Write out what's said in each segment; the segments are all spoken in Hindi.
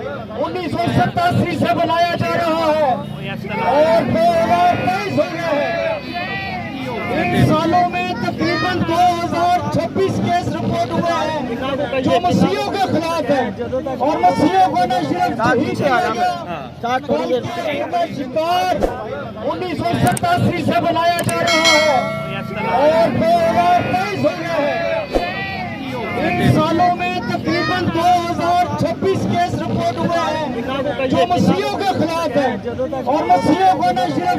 1987 से बनाया जा रहा है और 2023 हो गया है। इन सालों में तकरीबन 2026 केस रिपोर्ट हुए हैं जो मसीहों के खिलाफ है और मसीहों को न सिर्फ शिकार 1987 से बनाया जा रहा है और 2023 हो गया है। इन सालों में तकरीबन 2026 केस रिपोर्ट हुए हैं जो मसीहों के खिलाफ है और मसीहों को न सिर्फ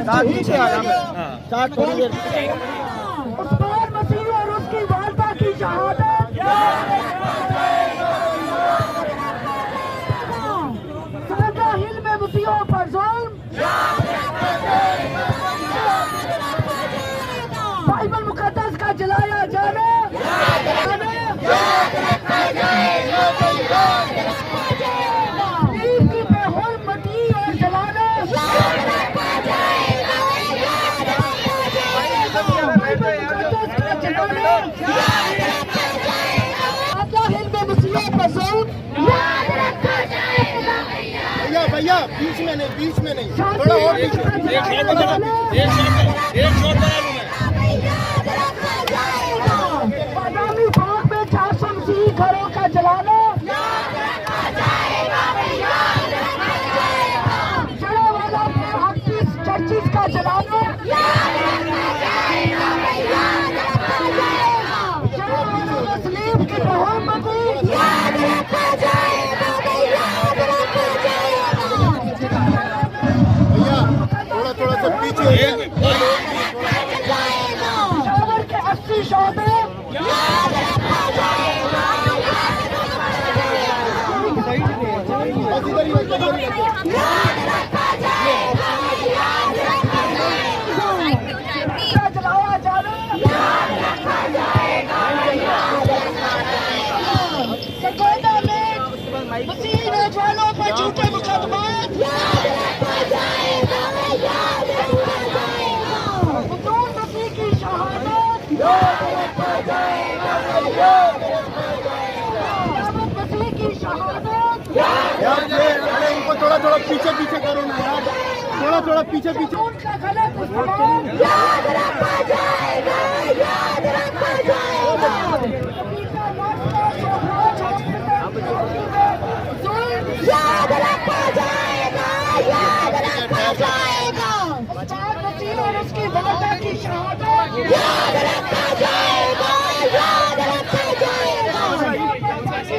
उस पर मसीह और उसकी वालदा की शहादत सादा हिल में मसीहों पर जुल्म बाइबल मुकद्दस का जलाया जाना ईद की बेहुरमती और जलाना बाइबल मुकद्दस का जलाना सादा हिल में मसीहों पर जुल्म भैया बीच में नहीं थोड़ा और बादामी बाग में 400 मसीही घरों का जलाना जड़ावाला में 38 चर्चिस का जलाना जड़ावाला मुस्लिम की बहुमती थोड़ा सा पीछे पेशावर के 80 शोबे जलाया जाना सरगोदा में मसीही नौजवानों पर झूठे मुकदमा मसीह की शहादत मसीह की शहादत अरे इनको थोड़ा पीछे करो ना यार, थोड़ा पीछे उनका गलत इस्तेमाल याद रखा जाएगा और उसकी वादा की शहादत याद रखा जाएगा याद रखा जाएगा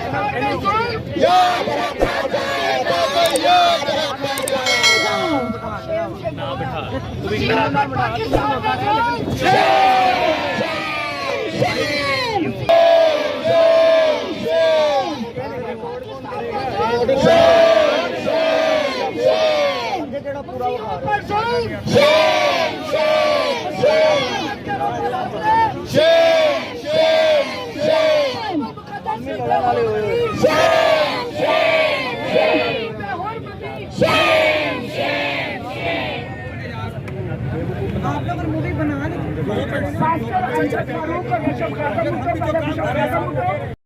आप लोग मूवी बना रहे